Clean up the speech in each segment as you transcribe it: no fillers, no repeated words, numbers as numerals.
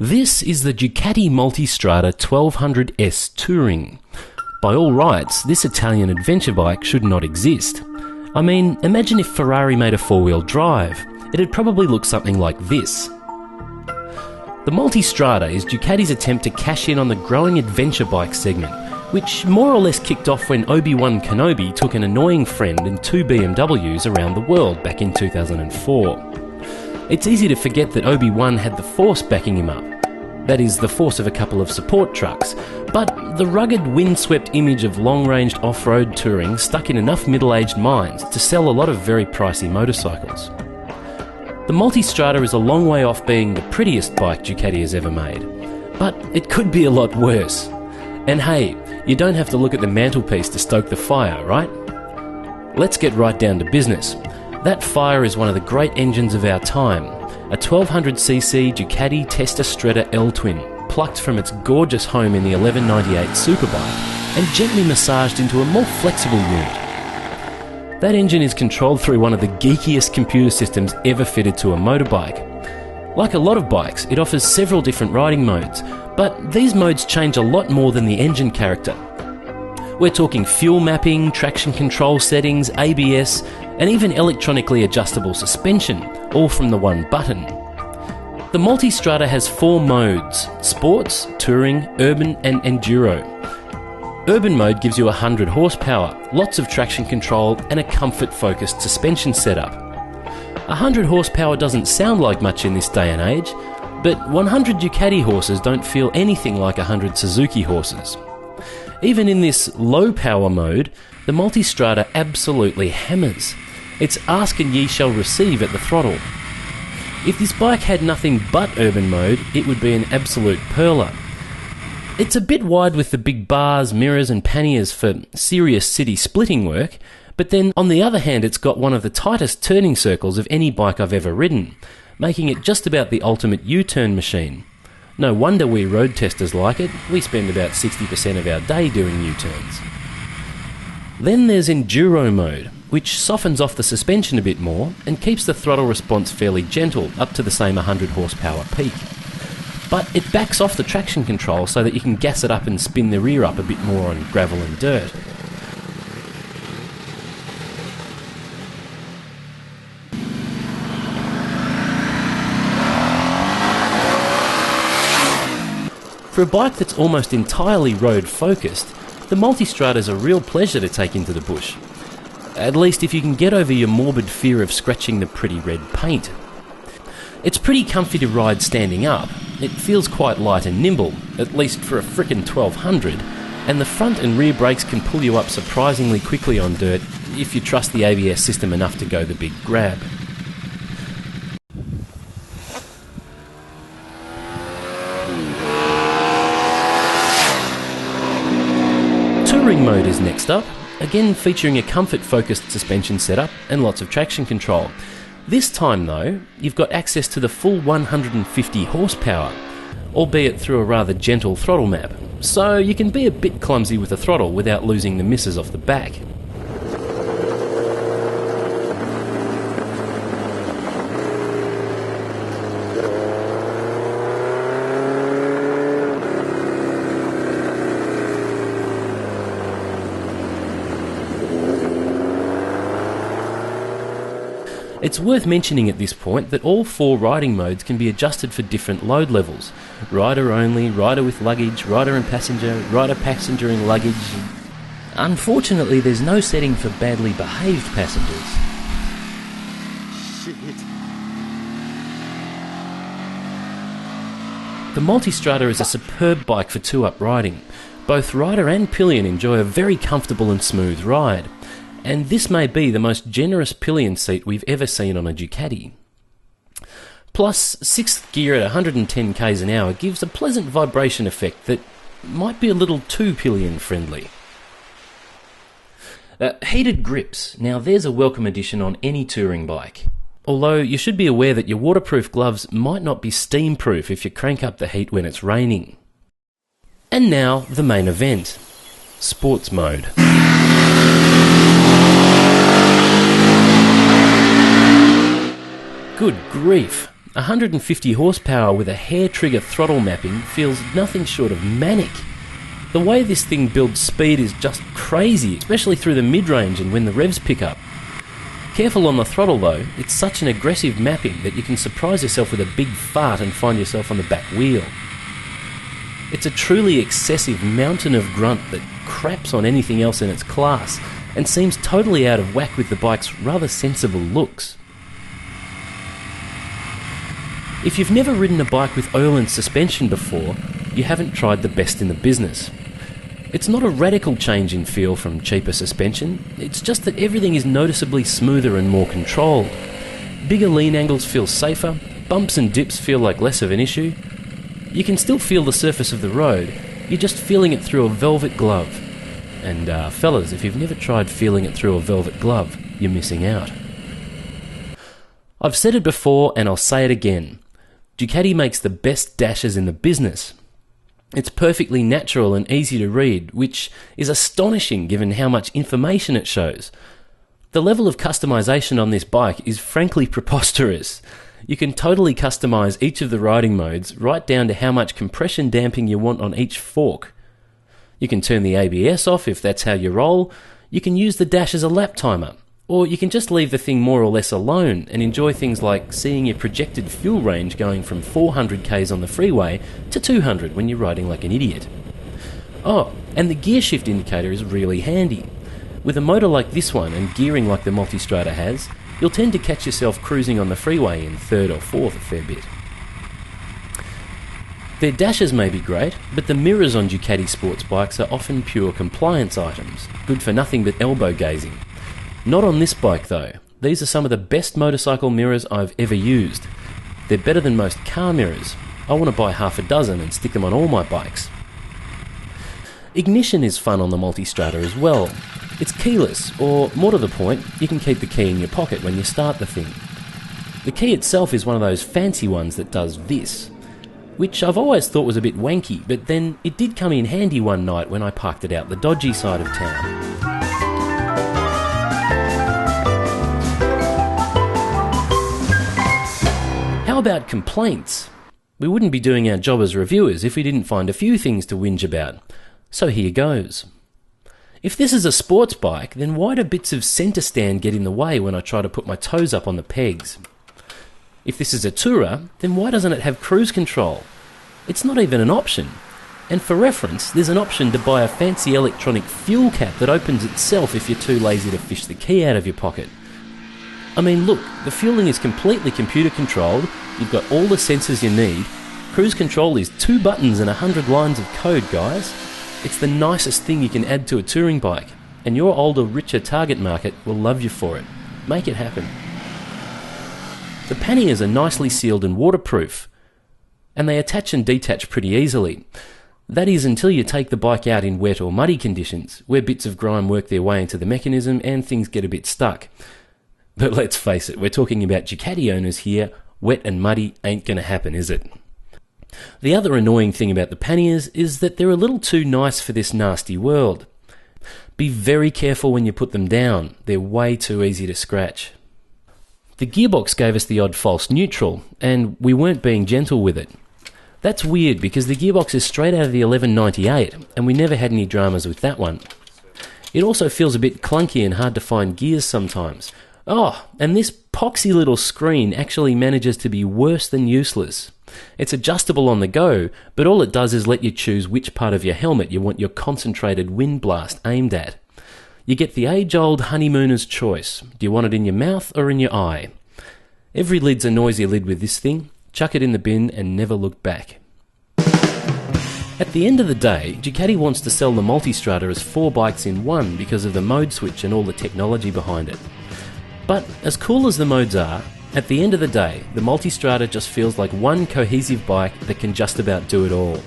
This is the Ducati Multistrada 1200S Touring. By all rights, this Italian adventure bike should not exist. I mean, imagine if Ferrari made a four-wheel drive. It'd probably look something like this. The Multistrada is Ducati's attempt to cash in on the growing adventure bike segment, which more or less kicked off when Obi-Wan Kenobi took an annoying friend and two BMWs around the world back in 2004. It's easy to forget that Obi-Wan had the Force backing him up. That is, the force of a couple of support trucks. But the rugged, windswept image of long-range off-road touring stuck in enough middle-aged minds to sell a lot of very pricey motorcycles. The Multistrada is a long way off being the prettiest bike Ducati has ever made. But it could be a lot worse. And hey, you don't have to look at the mantelpiece to stoke the fire, right? Let's get right down to business. That fire is one of the great engines of our time, a 1200cc Ducati Testastretta L-Twin, plucked from its gorgeous home in the 1198 Superbike and gently massaged into a more flexible unit. That engine is controlled through one of the geekiest computer systems ever fitted to a motorbike. Like a lot of bikes, it offers several different riding modes, but these modes change a lot more than the engine character. We're talking fuel mapping, traction control settings, ABS, and even electronically adjustable suspension, all from the one button. The Multistrada has four modes: Sports, Touring, Urban and Enduro. Urban mode gives you 100 horsepower, lots of traction control and a comfort-focused suspension setup. 100 horsepower doesn't sound like much in this day and age, but 100 Ducati horses don't feel anything like 100 Suzuki horses. Even in this low power mode, the Multistrada absolutely hammers. It's ask and ye shall receive at the throttle. If this bike had nothing but urban mode, it would be an absolute pearler. It's a bit wide with the big bars, mirrors and panniers for serious city splitting work, but then on the other hand it's got one of the tightest turning circles of any bike I've ever ridden, making it just about the ultimate U-turn machine. No wonder we road testers like it. We spend about 60% of our day doing U-turns. Then there's Enduro mode, which softens off the suspension a bit more and keeps the throttle response fairly gentle up to the same 100 horsepower peak. But it backs off the traction control so that you can gas it up and spin the rear up a bit more on gravel and dirt. For a bike that's almost entirely road-focused, the Multistrada is a real pleasure to take into the bush. At least if you can get over your morbid fear of scratching the pretty red paint. It's pretty comfy to ride standing up. It feels quite light and nimble, at least for a frickin' 1200, and the front and rear brakes can pull you up surprisingly quickly on dirt if you trust the ABS system enough to go the big grab. Touring mode is next up, again featuring a comfort-focused suspension setup and lots of traction control. This time though, you've got access to the full 150 horsepower, albeit through a rather gentle throttle map, so you can be a bit clumsy with the throttle without losing the misses off the back. It's worth mentioning at this point that all four riding modes can be adjusted for different load levels. Rider only, rider with luggage, rider and rider passenger and luggage. Unfortunately, there's no setting for badly behaved passengers. Shit. The Multistrada is a superb bike for two-up riding. Both rider and pillion enjoy a very comfortable and smooth ride. And this may be the most generous pillion seat we've ever seen on a Ducati. Plus, sixth gear at 110 k's an hour gives a pleasant vibration effect that might be a little too pillion friendly. Heated grips. Now there's a welcome addition on any touring bike. Although you should be aware that your waterproof gloves might not be steam-proof if you crank up the heat when it's raining. And now, the main event. Sports mode. Good grief. 150 horsepower with a hair trigger throttle mapping feels nothing short of manic. The way this thing builds speed is just crazy, especially through the mid-range and when the revs pick up. Careful on the throttle though, it's such an aggressive mapping that you can surprise yourself with a big fart and find yourself on the back wheel. It's a truly excessive mountain of grunt that craps on anything else in its class and seems totally out of whack with the bike's rather sensible looks. If you've never ridden a bike with oil and suspension before, you haven't tried the best in the business. It's not a radical change in feel from cheaper suspension, it's just that everything is noticeably smoother and more controlled. Bigger lean angles feel safer, bumps and dips feel like less of an issue. You can still feel the surface of the road, you're just feeling it through a velvet glove. And fellas, if you've never tried feeling it through a velvet glove, you're missing out. I've said it before and I'll say it again. Ducati makes the best dashes in the business. It's perfectly natural and easy to read, which is astonishing given how much information it shows. The level of customization on this bike is frankly preposterous. You can totally customize each of the riding modes right down to how much compression damping you want on each fork. You can turn the ABS off if that's how you roll, you can use the dash as a lap timer, or you can just leave the thing more or less alone and enjoy things like seeing your projected fuel range going from 400 k's on the freeway to 200 when you're riding like an idiot. Oh, and the gear shift indicator is really handy. With a motor like this one and gearing like the Multistrada has, you'll tend to catch yourself cruising on the freeway in third or fourth a fair bit. Their dashes may be great, but the mirrors on Ducati sports bikes are often pure compliance items, good for nothing but elbow gazing. Not on this bike though. These are some of the best motorcycle mirrors I've ever used. They're better than most car mirrors. I want to buy half a dozen and stick them on all my bikes. Ignition is fun on the Multistrada as well. It's keyless, or more to the point, you can keep the key in your pocket when you start the thing. The key itself is one of those fancy ones that does this, which I've always thought was a bit wanky, but then it did come in handy one night when I parked it out the dodgy side of town. How about complaints? We wouldn't be doing our job as reviewers if we didn't find a few things to whinge about. So here goes. If this is a sports bike, then why do bits of centre stand get in the way when I try to put my toes up on the pegs? If this is a tourer, then why doesn't it have cruise control? It's not even an option. And for reference, there's an option to buy a fancy electronic fuel cap that opens itself if you're too lazy to fish the key out of your pocket. I mean, look, the fueling is completely computer controlled, you've got all the sensors you need, cruise control is 2 buttons and 100 lines of code, guys. It's the nicest thing you can add to a touring bike, and your older, richer target market will love you for it. Make it happen. The panniers are nicely sealed and waterproof, and they attach and detach pretty easily. That is until you take the bike out in wet or muddy conditions, where bits of grime work their way into the mechanism and things get a bit stuck. But let's face it, we're talking about Ducati owners here. Wet and muddy ain't going to happen, is it? The other annoying thing about the panniers is that they're a little too nice for this nasty world. Be very careful when you put them down. They're way too easy to scratch. The gearbox gave us the odd false neutral, and we weren't being gentle with it. That's weird because the gearbox is straight out of the 1198, and we never had any dramas with that one. It also feels a bit clunky and hard to find gears sometimes. Oh, and this poxy little screen actually manages to be worse than useless. It's adjustable on the go, but all it does is let you choose which part of your helmet you want your concentrated wind blast aimed at. You get the age-old honeymooner's choice. Do you want it in your mouth or in your eye? Every lid's a noisy lid with this thing. Chuck it in the bin and never look back. At the end of the day, Ducati wants to sell the Multistrada as 4 bikes in one because of the mode switch and all the technology behind it. But as cool as the modes are, at the end of the day, the Multistrada just feels like one cohesive bike that can just about do it all.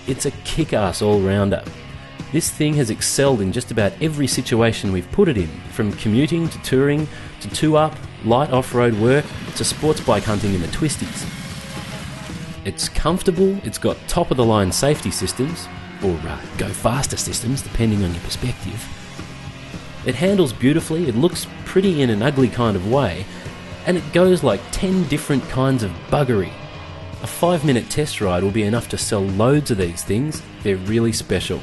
It's a kick-ass all-rounder. This thing has excelled in just about every situation we've put it in, from commuting to touring to 2-up, light off-road work to sports bike hunting in the twisties. It's comfortable, it's got top-of-the-line safety systems, or go-faster systems depending on your perspective. It handles beautifully, it looks pretty in an ugly kind of way, and it goes like 10 different kinds of buggery. A 5-minute test ride will be enough to sell loads of these things. They're really special.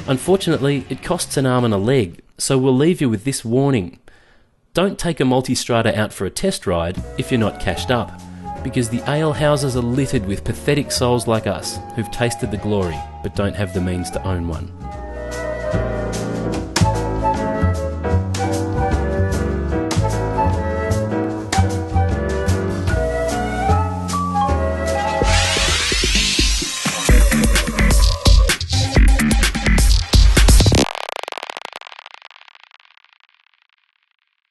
Unfortunately, it costs an arm and a leg, so we'll leave you with this warning. Don't take a Multistrada out for a test ride if you're not cashed up, because the ale houses are littered with pathetic souls like us who've tasted the glory but don't have the means to own one.